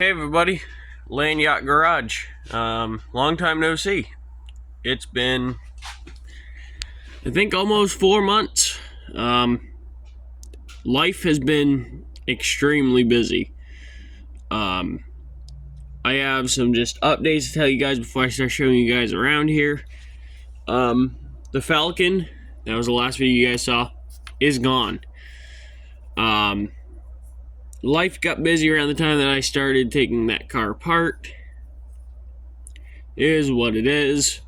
Hey everybody, Land Yacht Garage. Long time no see. It's been, I think, almost 4 months. Life has been extremely busy. Um, I have some just updates to tell you guys before I start showing you guys around here. The Falcon, that was the last video you guys saw, is gone. Life got busy around the time that I started taking that car apart. It is what it is.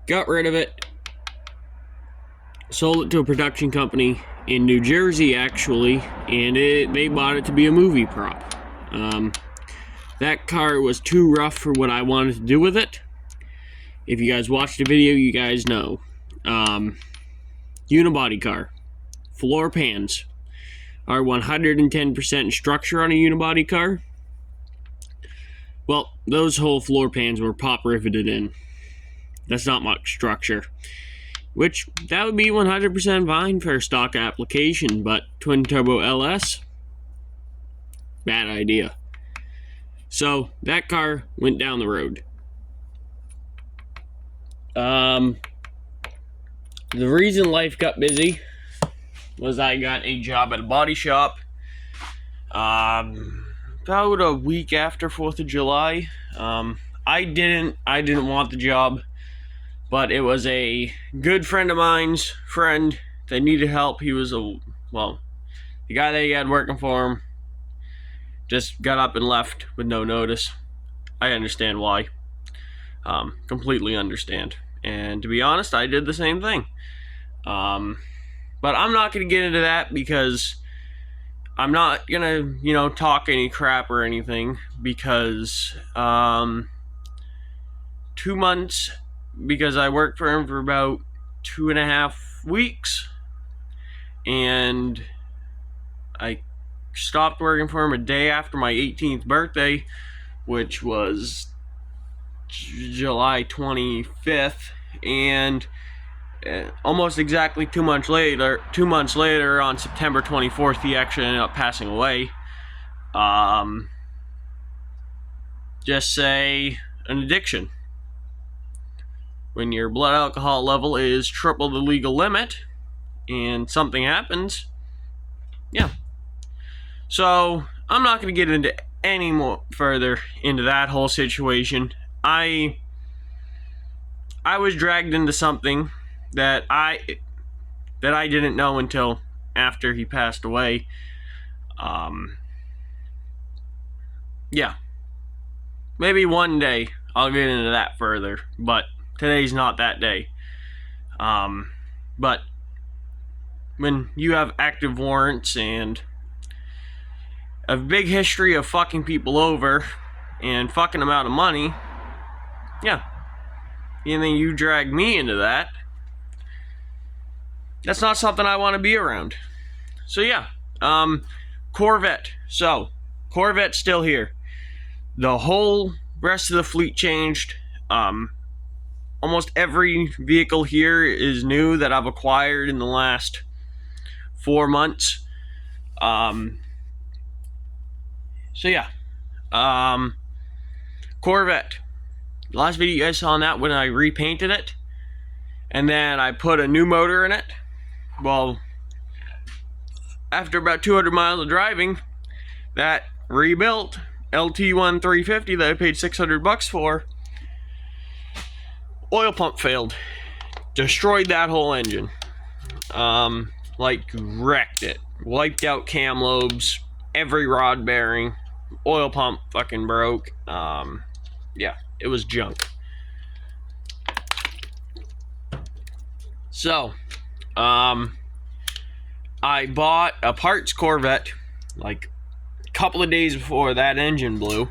Got rid of it. Sold it to a production company in New Jersey, actually, and they bought it to be a movie prop. That car was too rough for what I wanted to do with it. If you guys watched the video, you guys know. Unibody car. Floor pans are 110% structure on a unibody car. Well, those whole floor pans were pop riveted in. That's not much structure. Which, that would be 100% fine for a stock application, but twin turbo LS? Bad idea. So, that car went down the road. The reason life got busy was I got a job at a body shop about a week after 4th of July. I didn't want the job, but it was a good friend of mine's friend that needed help. He was the guy that he had working for him just got up and left with no notice. I understand why. Completely understand. And to be honest, I did the same thing. But I'm not going to get into that because I'm not going to, talk any crap or anything because 2 months, because I worked for him for about 2.5 weeks, and I stopped working for him a day after my 18th birthday, which was July 25th, and almost exactly 2 months later, on September 24th, he actually ended up passing away. Just say an addiction. When your blood alcohol level is triple the legal limit and something happens, yeah. So, I'm not going to get into any more further into that whole situation. I was dragged into something that I didn't know until after he passed away. Yeah. Maybe one day I'll get into that further, but today's not that day. But when you have active warrants and a big history of fucking people over and fucking them out of money, yeah. And then you drag me into that. That's not something I want to be around. So yeah. Corvette. So, Corvette's still here. The whole rest of the fleet changed. Almost every vehicle here is new that I've acquired in the last 4 months. So yeah. Corvette. The last video you guys saw on that when I repainted it. And then I put a new motor in it. Well, after about 200 miles of driving, that rebuilt LT1 350 that I paid $600 for, oil pump failed. Destroyed that whole engine. Wrecked it. Wiped out cam lobes, every rod bearing. Oil pump fucking broke. Yeah, it was junk. So, I bought a parts Corvette like a couple of days before that engine blew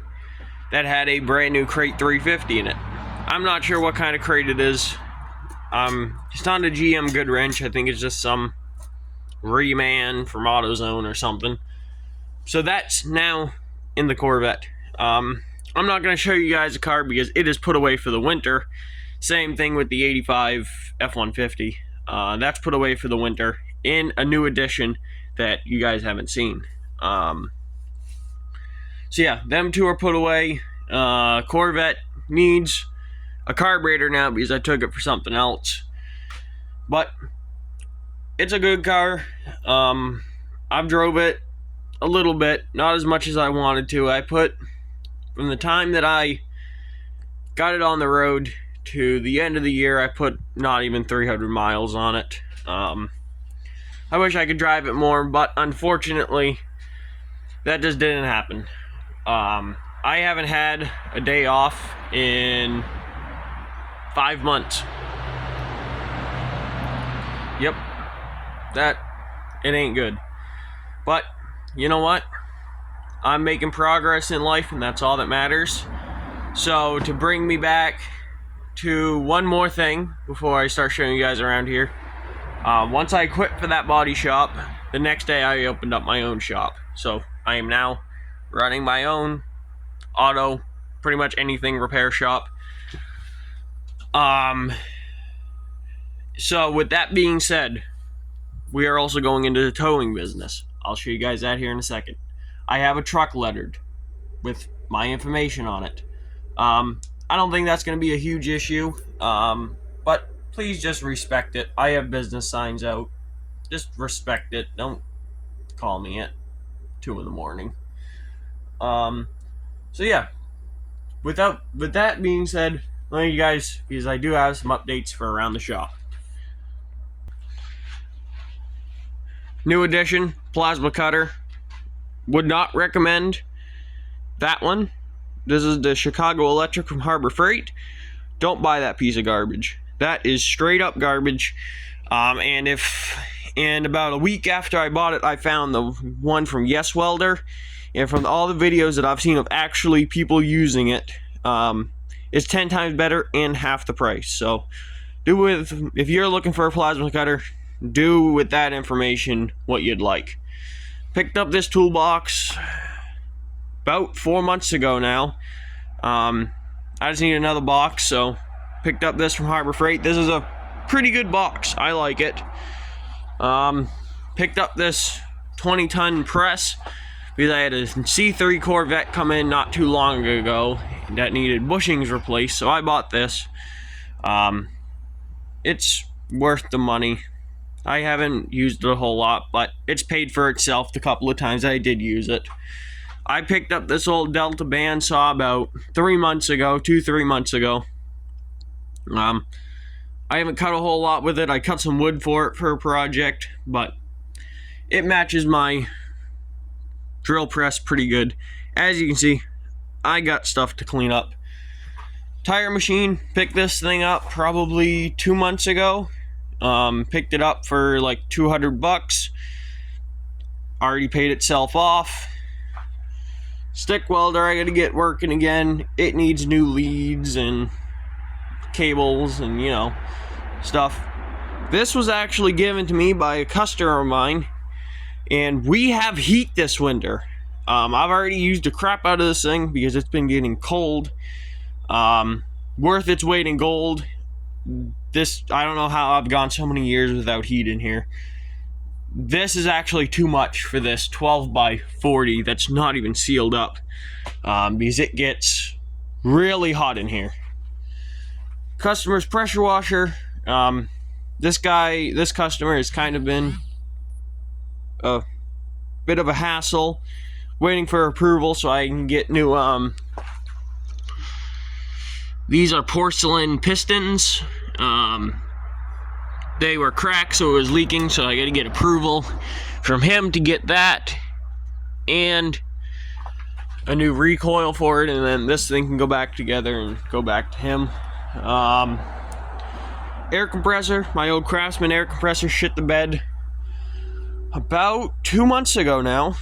that had a brand new crate 350 in it. I'm not sure what kind of crate it is. It's not a GM Goodwrench. I think it's just some reman from AutoZone or something. So that's now in the Corvette. I'm not going to show you guys the car because it is put away for the winter. Same thing with the 85 F-150. That's put away for the winter in a new edition that you guys haven't seen. So yeah, them two are put away. Corvette needs a carburetor now because I took it for something else. But it's a good car. I've drove it a little bit, not as much as I wanted to. I put, from the time that I got it on the road to the end of the year, I put not even 300 miles on it. I wish I could drive it more, but unfortunately, that just didn't happen. I haven't had a day off in 5 months. Yep, it ain't good. But you know what? I'm making progress in life, and that's all that matters. So to bring me back to one more thing before I start showing you guys around here. Once I quit for that body shop, the next day I opened up my own shop. So I am now running my own auto, pretty much anything repair shop. So with that being said, we are also going into the towing business. I'll show you guys that here in a second. I have a truck lettered with my information on it. I don't think that's going to be a huge issue, but please just respect it. I have business signs out. Just respect it. Don't call me at 2 in the morning. So yeah, with that being said, let you guys, because I do have some updates for around the shop. New addition, plasma cutter. Would not recommend that one. This is the Chicago Electric from Harbor Freight. Don't buy that piece of garbage. That is straight up garbage. And about a week after I bought it, I found the one from Yes Welder. And from all the videos that I've seen of actually people using it, it's 10 times better and half the price. So if you're looking for a plasma cutter, do with that information what you'd like. Picked up this toolbox about 4 months ago now. I just need another box, so picked up this from Harbor Freight. This is a pretty good box. I like it. Picked up this 20-ton press because I had a C3 Corvette come in not too long ago that needed bushings replaced, so I bought this. It's worth the money. I haven't used it a whole lot, but it's paid for itself the couple of times I did use it. I picked up this old Delta bandsaw about 3 months ago, 2-3 months ago. I haven't cut a whole lot with it. I cut some wood for it for a project, but it matches my drill press pretty good. As you can see, I got stuff to clean up. Tire machine, picked this thing up probably 2 months ago. Picked it up for like $200. Already paid itself off. Stick welder, I gotta get working again. It needs new leads and cables and, you know, stuff. This was actually given to me by a customer of mine, and we have heat this winter. I've already used the crap out of this thing because it's been getting cold. Worth its weight in gold. I don't know how I've gone so many years without heat in here. This is actually too much for this 12x40 that's not even sealed up, because it gets really hot in here. Customer's pressure washer. This customer has kind of been a bit of a hassle, waiting for approval so I can get new. These are porcelain pistons. They were cracked, so it was leaking, so I got to get approval from him to get that and a new recoil for it, and then this thing can go back together and go back to him. Air compressor, my old Craftsman air compressor shit the bed about 2 months ago now.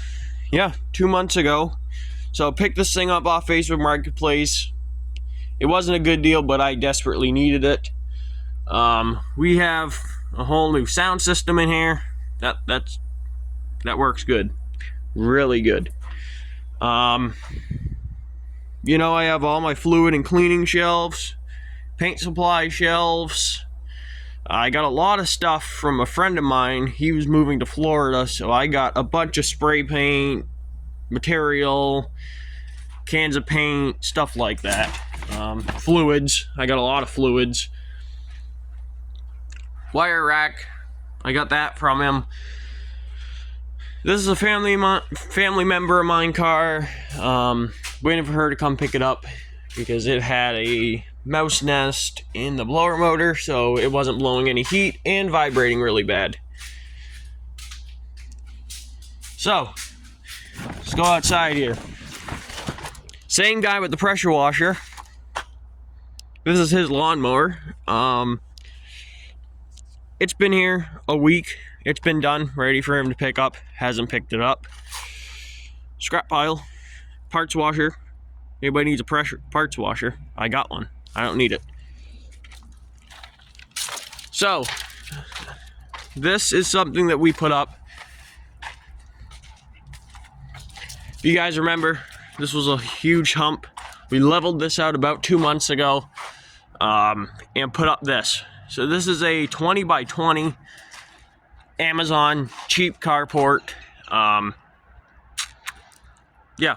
Yeah, 2 months ago. So I picked this thing up off Facebook Marketplace. It wasn't a good deal, but I desperately needed it. We have a whole new sound system in here. That works good, really good. You know, I have all my fluid and cleaning shelves, paint supply shelves. I got a lot of stuff from a friend of mine. He was moving to Florida, so I got a bunch of spray paint material. cans of paint, stuff like that. Fluids, I got a lot of fluids. Wire rack, I got that from him. This is a family member of mine car. Waiting for her to come pick it up because it had a mouse nest in the blower motor, so it wasn't blowing any heat and vibrating really bad. So, let's go outside here. Same guy with the pressure washer. This is his lawnmower. It's been here a week. It's been done, ready for him to pick up. Hasn't picked it up. Scrap pile, parts washer. Anybody needs a parts washer? I got one. I don't need it. So, this is something that we put up. If you guys remember, this was a huge hump. We leveled this out about 2 months ago and put up this. So this is a 20 by 20 Amazon cheap carport. Yeah,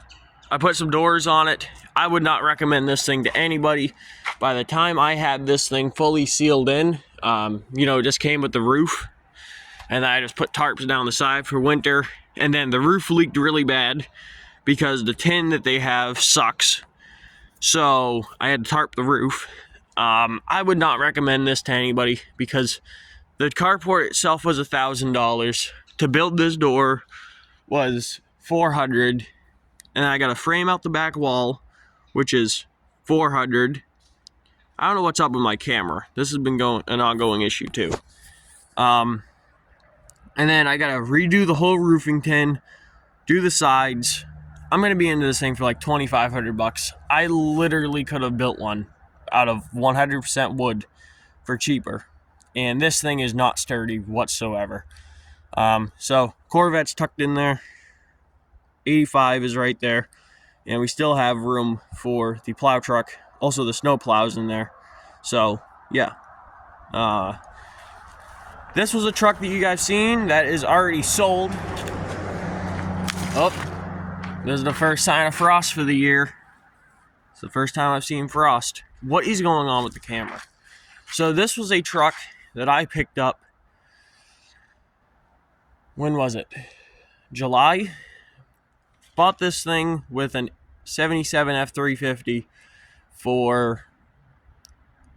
I put some doors on it. I would not recommend this thing to anybody. By the time I had this thing fully sealed in, it just came with the roof. And I just put tarps down the side for winter. And then the roof leaked really bad because the tin that they have sucks. So I had to tarp the roof. I would not recommend this to anybody because the carport itself was $1,000. To build this door was $400. And I got a frame out the back wall, which is $400. I don't know what's up with my camera. This has been an ongoing issue too. And then I gotta redo the whole roofing tin, do the sides. I'm gonna be into this thing for like $2,500. I literally could have built one out of 100% wood for cheaper. And this thing is not sturdy whatsoever. So Corvette's tucked in there. 85 is right there. And we still have room for the plow truck. Also the snow plows in there. So, yeah. This was a truck that you guys seen that is already sold. Oh, this is the first sign of frost for the year. It's the first time I've seen frost. What is going on with the camera? So this was a truck that I picked up. When was it? July? Bought this thing with an 77 F350 for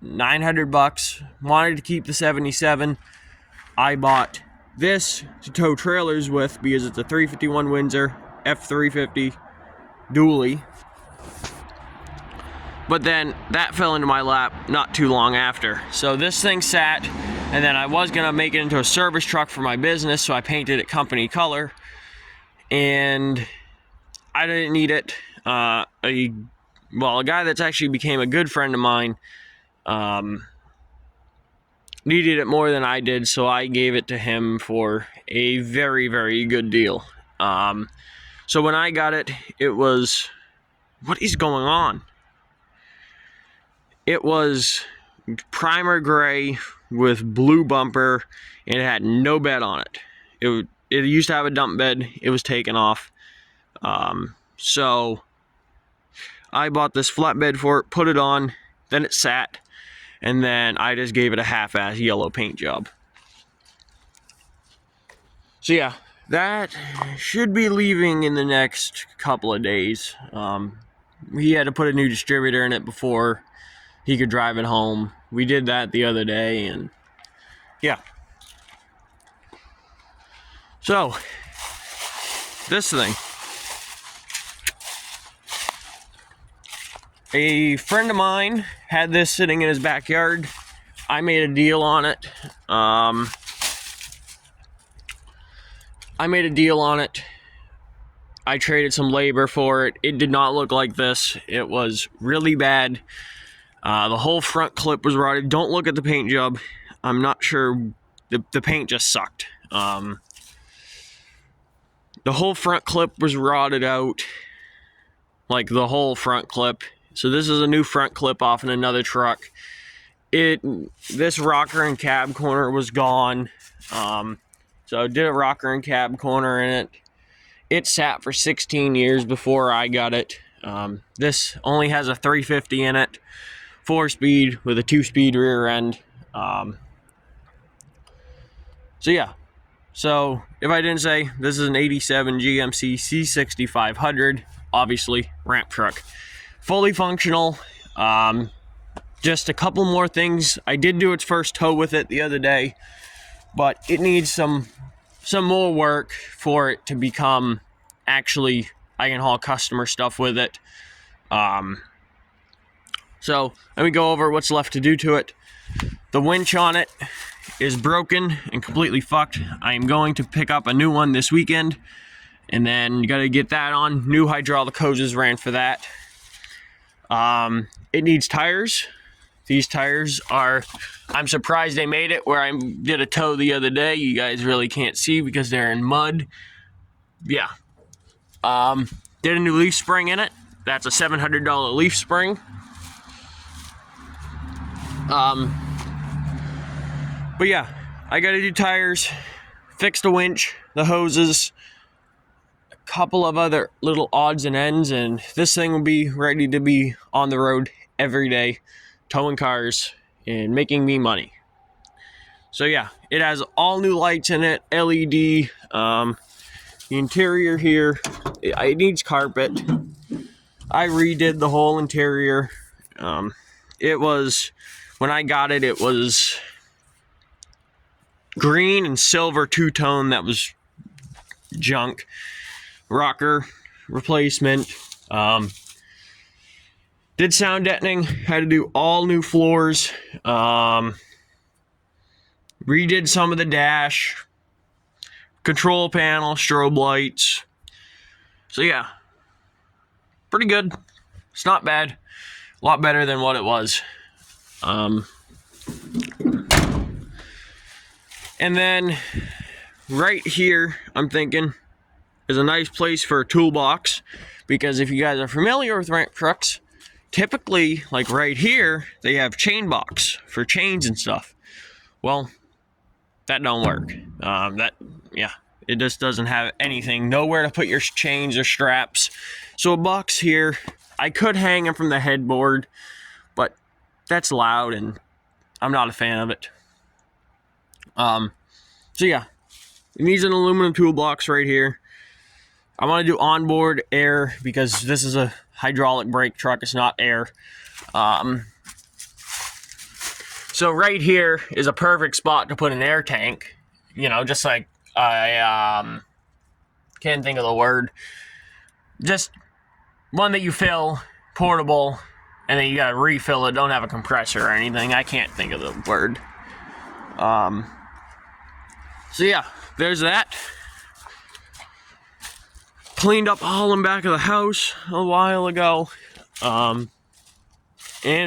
$900. Wanted to keep the 77. I bought this to tow trailers with because it's a 351 Windsor F350 dually. But then that fell into my lap not too long after. So this thing sat, and then I was gonna make it into a service truck for my business, so I painted it company color. And I didn't need it. A guy that's actually became a good friend of mine needed it more than I did, so I gave it to him for a very, very good deal. So when I got it, it was... What is going on? It was primer gray with blue bumper, and it had no bed on it. It used to have a dump bed. It was taken off. So I bought this flatbed for it, put it on, then it sat, and then I just gave it a half-ass yellow paint job. So yeah, that should be leaving in the next couple of days. He had to put a new distributor in it before he could drive it home. We did that the other day, and yeah. So, this thing. A friend of mine had this sitting in his backyard. I made a deal on it. I traded some labor for it. It did not look like this. It was really bad. The whole front clip was rotted. Don't look at the paint job. I'm not sure. The paint just sucked. The whole front clip was rotted out. Like the whole front clip. So this is a new front clip off in another truck. This rocker and cab corner was gone. So I did a rocker and cab corner in it. It sat for 16 years before I got it. This only has a 350 in it, 4-speed with a 2-speed rear end. So yeah. So if I didn't say, this is an 87 GMC C6500, obviously ramp truck, fully functional. Just a couple more things. I did do its first tow with it the other day, but it needs some more work for it to become actually, I can haul customer stuff with it. So let me go over what's left to do to it. The winch on it is broken and completely fucked. I am going to pick up a new one this weekend, and then you got to get that on. New hydraulic hoses ran for that. It needs tires. These tires are, I'm surprised they made it where I did a tow the other day. You guys really can't see because they're in mud. Yeah. Did a new leaf spring in it. That's a $700 leaf spring. But yeah, I gotta do tires, fix the winch, the hoses, a couple of other little odds and ends, and this thing will be ready to be on the road every day, towing cars and making me money. So yeah, it has all new lights in it, LED. The interior here, it needs carpet. I redid the whole interior. It was, when I got it, it was green and silver two-tone. That was junk. Rocker replacement. Did sound deadening. Had to do all new floors. Redid some of the dash. Control panel, strobe lights. So yeah, pretty good. It's not bad. A lot better than what it was. And then right here, I'm thinking, is a nice place for a toolbox, because if you guys are familiar with ramp trucks, typically, like right here, they have chain box for chains and stuff. Well, that don't work. It just doesn't have anything, nowhere to put your chains or straps. So a box here, I could hang them from the headboard, but that's loud and I'm not a fan of it. So yeah, it needs an aluminum toolbox right here. I want to do onboard air because this is a hydraulic brake truck. It's not air. So right here is a perfect spot to put an air tank. You know, just like I can't think of the word. Just one that you fill, portable, and then you gotta refill it. Don't have a compressor or anything. I can't think of the word. So yeah, there's that. Cleaned up all in back of the house a while ago. And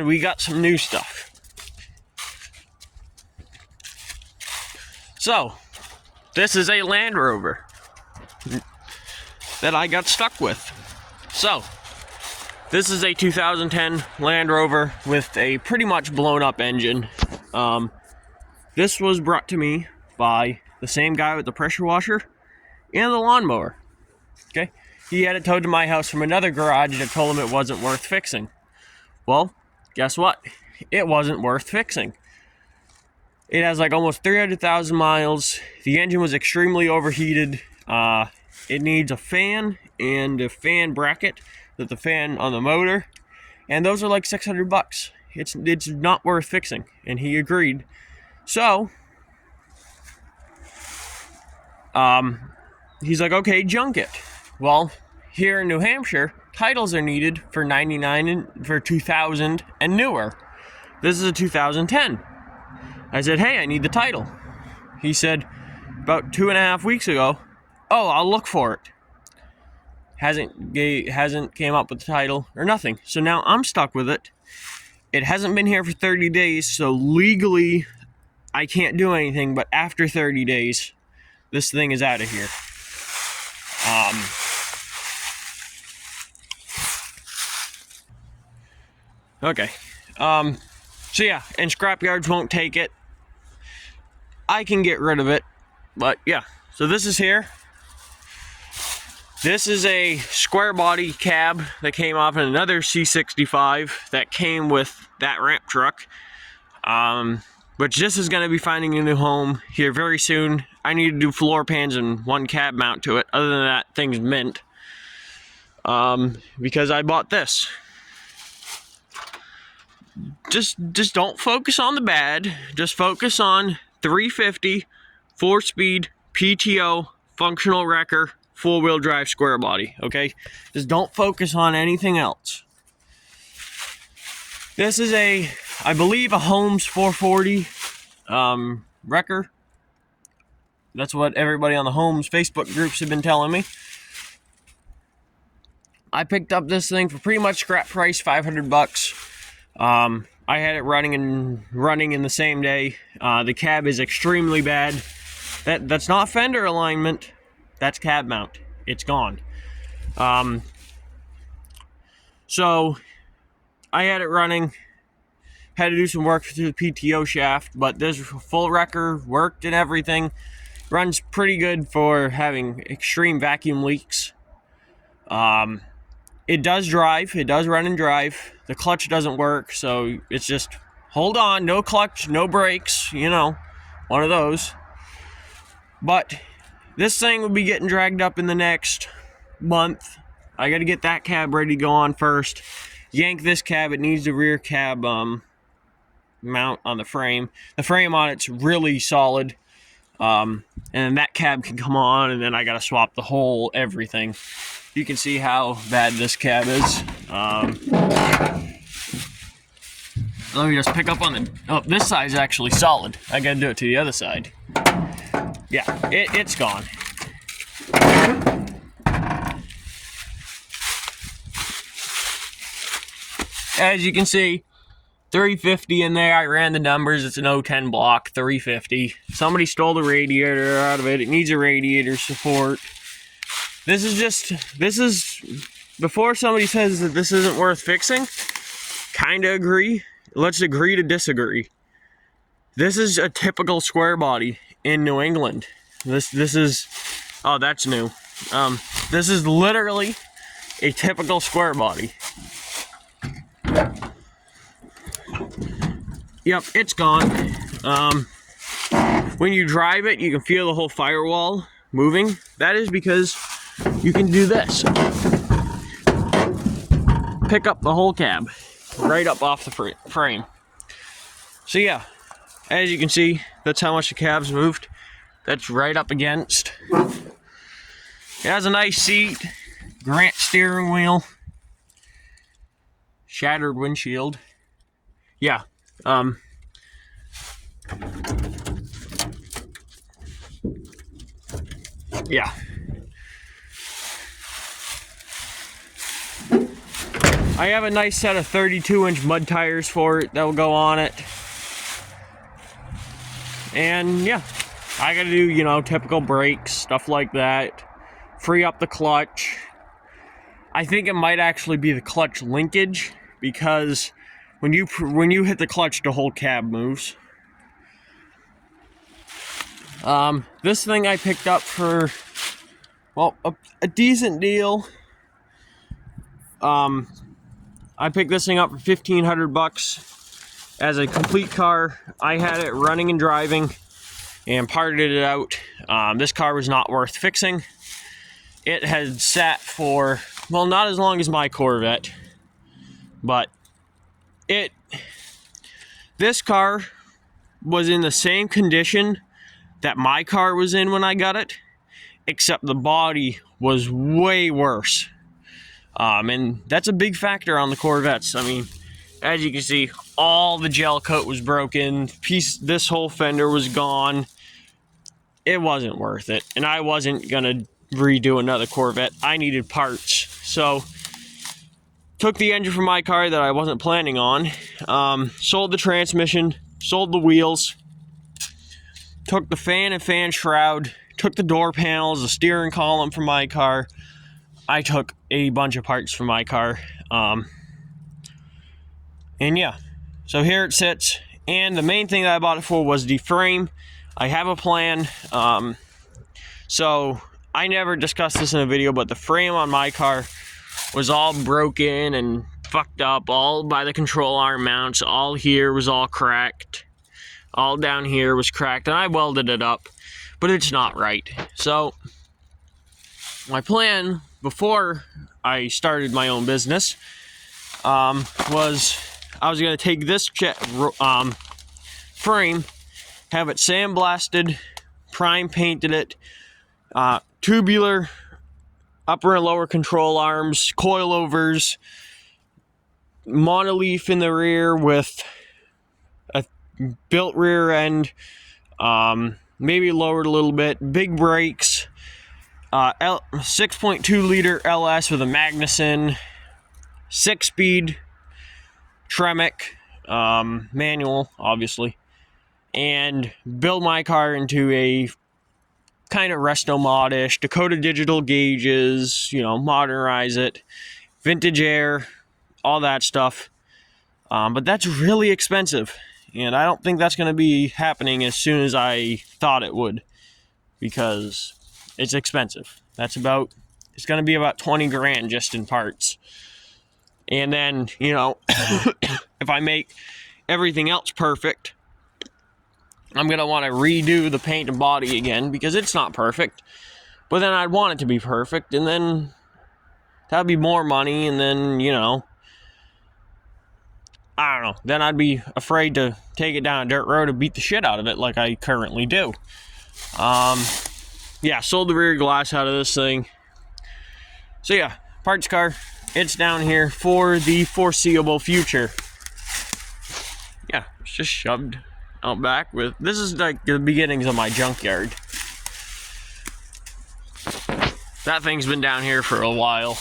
we got some new stuff. So, this is a Land Rover that I got stuck with. So, this is a 2010 Land Rover with a pretty much blown up engine. This was brought to me by the same guy with the pressure washer and the lawnmower. Okay, he had it towed to my house from another garage that told him it wasn't worth fixing. Well, guess what? It wasn't worth fixing. It has like almost 300,000 miles. The engine was extremely overheated. It needs a fan and a fan bracket with the fan on the motor, and those are like $600. It's not worth fixing, and he agreed. So, he's like, okay, junk it. Well, here in New Hampshire, titles are needed for $99 and for 2000 and newer. This is a 2010. I said, hey, I need the title. He said, about 2.5 weeks ago, oh, I'll look for it. Hasn't came up with the title or nothing. So now I'm stuck with it. It hasn't been here for 30 days, so legally I can't do anything, but after 30 days, this thing is out of here. Okay. So yeah, and scrapyards won't take it. I can get rid of it, but yeah. So this is here. This is a square body cab that came off in another C65 that came with that ramp truck. Which this is going to be finding a new home here very soon. I need to do floor pans and one cab mount to it. Other than that, thing's mint. Because I bought this. Just don't focus on the bad. Just focus on 350, 4-speed, PTO, functional wrecker, 4-wheel drive square body, okay? Just don't focus on anything else. This is I believe a Holmes 440 wrecker. That's what everybody on the Holmes Facebook groups have been telling me. I picked up this thing for pretty much scrap price, $500. I had it running in the same day. The cab is extremely bad. That's not fender alignment. That's cab mount. It's gone. So I had it running. Had to do some work through the PTO shaft, but this full wrecker worked and everything. Runs pretty good for having extreme vacuum leaks. It does drive. It does run and drive. The clutch doesn't work, so it's just hold on, no clutch, no brakes, you know, one of those. But this thing will be getting dragged up in the next month. I got to get that cab ready to go on first. Yank this cab. It needs the rear cab mount on the frame. The frame on it's really solid. And then that cab can come on, and then I got to swap the whole everything. You can see how bad this cab is. Let me just pick up on the... Oh, this side's actually solid. I got to do it to the other side. Yeah, it's gone. As you can see, 350 in there. I ran the numbers. It's an 010 block, 350. Somebody stole the radiator out of it. It needs a radiator support. This is, before somebody says that this isn't worth fixing, kind of agree. Let's agree to disagree. This is a typical square body in New England. This is, oh, that's new. This is literally a typical square body. Yep, it's gone. When you drive it, you can feel the whole firewall moving. That is because you can do this. Pick up the whole cab right up off the frame. So yeah, as you can see, that's how much the cab's moved. That's right up against. It has a nice seat, Grant steering wheel, shattered windshield. Yeah. Yeah. I have a nice set of 32-inch mud tires for it that will go on it. And yeah, I gotta do, you know, typical brakes, stuff like that. Free up the clutch. I think it might actually be the clutch linkage, because when you hit the clutch, the whole cab moves. This thing I picked up for, well, a decent deal. I picked this thing up for $1,500 as a complete car. I had it running and driving and parted it out. This car was not worth fixing. It had sat for, well, not as long as my Corvette, but this car was in the same condition that my car was in when I got it, except the body was way worse. And that's a big factor on the Corvettes. I mean, as you can see, all the gel coat was broken. This whole fender was gone. It wasn't worth it. And I wasn't gonna redo another Corvette. I needed parts. So, took the engine from my car that I wasn't planning on. Sold the transmission. Sold the wheels. Took the fan and fan shroud. Took the door panels, the steering column from my car. I took a bunch of parts from my car. And yeah, so here it sits. And the main thing that I bought it for was the frame. I have a plan. So I never discussed this in a video, but the frame on my car was all broken and fucked up, all by the control arm mounts. All here was all cracked. All down here was cracked, and I welded it up, but it's not right. So my plan before I started my own business was I was going to take this frame, have it sandblasted, prime painted it, tubular upper and lower control arms, coilovers, monoleaf in the rear with a built rear end, maybe lowered a little bit, big brakes, 6.2 liter LS with a Magnuson, 6-speed Tremec, manual, obviously, and build my car into a kind of resto mod-ish, Dakota digital gauges, you know, modernize it, vintage air, all that stuff. But that's really expensive, and I don't think that's going to be happening as soon as I thought it would, because it's expensive. It's going to be about 20 grand just in parts. And then, you know, if I make everything else perfect, I'm going to want to redo the paint and body again because it's not perfect. But then I'd want it to be perfect, and then that'd be more money, and then, you know, I don't know. Then I'd be afraid to take it down a dirt road and beat the shit out of it like I currently do. Yeah, sold the rear glass out of this thing. So yeah, parts car. It's down here for the foreseeable future. Yeah, it's just shoved out back with... This is like the beginnings of my junkyard. That thing's been down here for a while.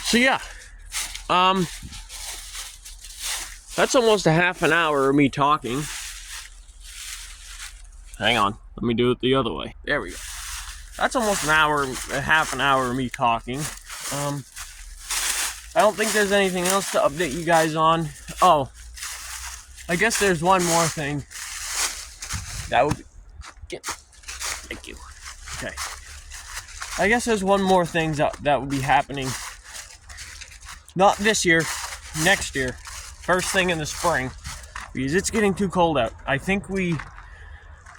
So yeah. That's almost a half an hour of me talking. Hang on, let me do it the other way. There we go. That's almost half an hour of me talking. I don't think there's anything else to update you guys on. Oh, I guess there's one more thing. That would be... Thank you. Okay. I guess there's one more thing that would be happening. Not this year, next year. First thing in the spring. Because it's getting too cold out. I think we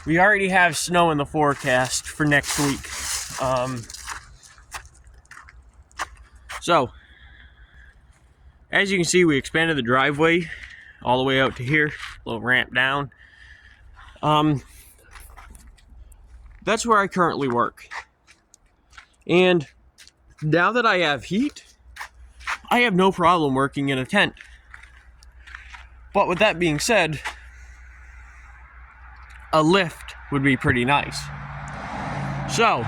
already have snow in the forecast for next week. So, as you can see, we expanded the driveway all the way out to here. A little ramp down. That's where I currently work. And now that I have heat, I have no problem working in a tent. But with that being said, a lift would be pretty nice. So,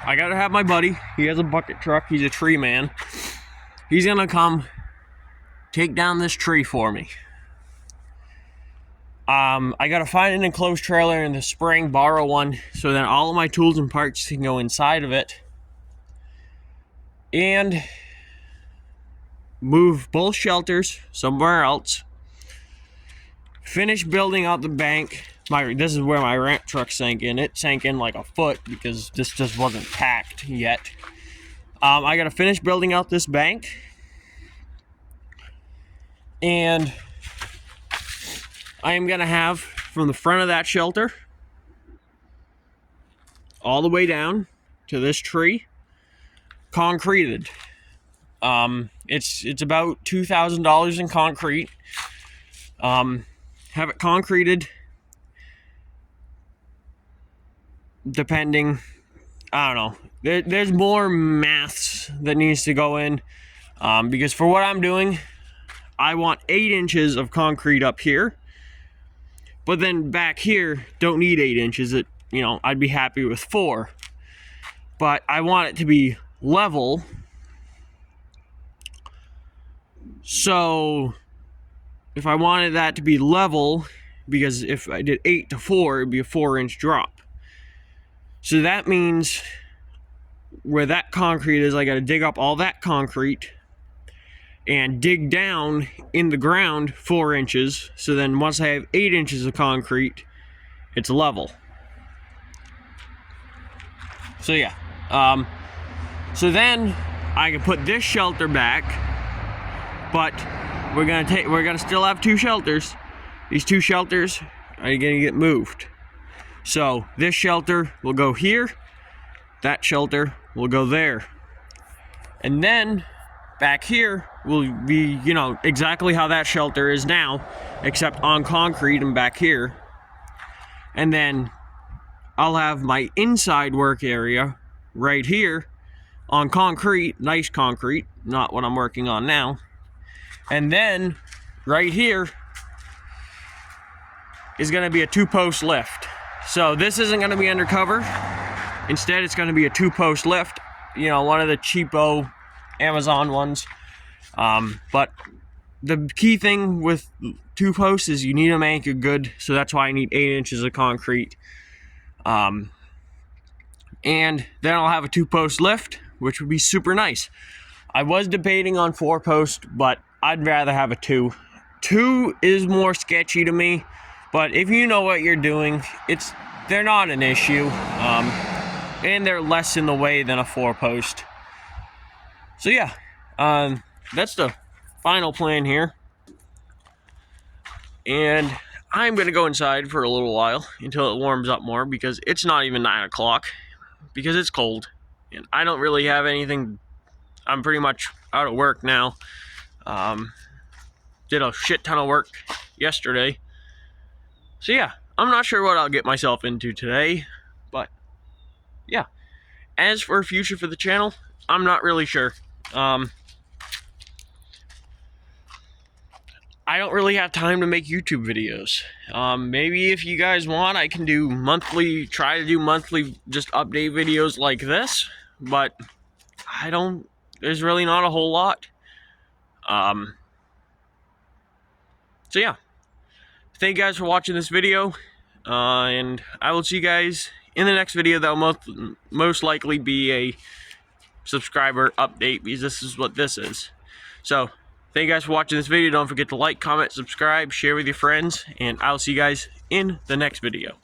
I gotta have my buddy. He has a bucket truck. He's a tree man. He's gonna come take down this tree for me. I gotta find an enclosed trailer in the spring, borrow one, so then all of my tools and parts can go inside of it. And move both shelters somewhere else. Finish building out the bank. This is where my ramp truck sank in. It sank in like a foot because this just wasn't packed yet. I gotta finish building out this bank. And I am gonna have from the front of that shelter all the way down to this tree concreted. It's about $2,000 in concrete. Have it concreted, depending, I don't know. There's more maths that needs to go in, because for what I'm doing, I want 8 inches of concrete up here, but then back here, don't need 8 inches. I'd be happy with 4, but I want it to be level. So if I wanted that to be level, because if I did 8 to 4, it'd be a 4-inch drop. So that means where that concrete is, I got to dig up all that concrete and dig down in the ground 4 inches. So then once I have 8 inches of concrete, it's level. So yeah, so then I can put this shelter back, but we're gonna still have 2 shelters. These 2 shelters are gonna get moved. So this shelter will go here, that shelter will go there, and then back here will be, you know, exactly how that shelter is now, except on concrete and back here. And then I'll have my inside work area right here on concrete, nice concrete, not what I'm working on now. And then right here is going to be a 2-post lift. So this isn't going to be undercover. Instead, it's going to be a 2-post lift, you know, one of the cheapo Amazon ones. But the key thing with 2 posts is you need them anchored good, so that's why I need 8 inches of concrete. And then I'll have a 2-post lift, which would be super nice. I was debating on 4-post, but I'd rather have a 2. 2 is more sketchy to me, but if you know what you're doing, they're not an issue, and they're less in the way than a 4-post. So yeah, that's the final plan here, and I'm gonna go inside for a little while until it warms up more, because it's not even 9 o'clock, because it's cold and I don't really have anything. I'm pretty much out of work now. Did a shit ton of work yesterday, so yeah, I'm not sure what I'll get myself into today, but yeah, as for future for the channel, I'm not really sure. I don't really have time to make YouTube videos. Maybe if you guys want, I can do try to do monthly just update videos like this, but there's really not a whole lot. So yeah, thank you guys for watching this video, and I will see you guys in the next video. That will most likely be a subscriber update, because this is what this is. So thank you guys for watching this video. Don't forget to like, comment, subscribe, share with your friends, and I'll see you guys in the next video.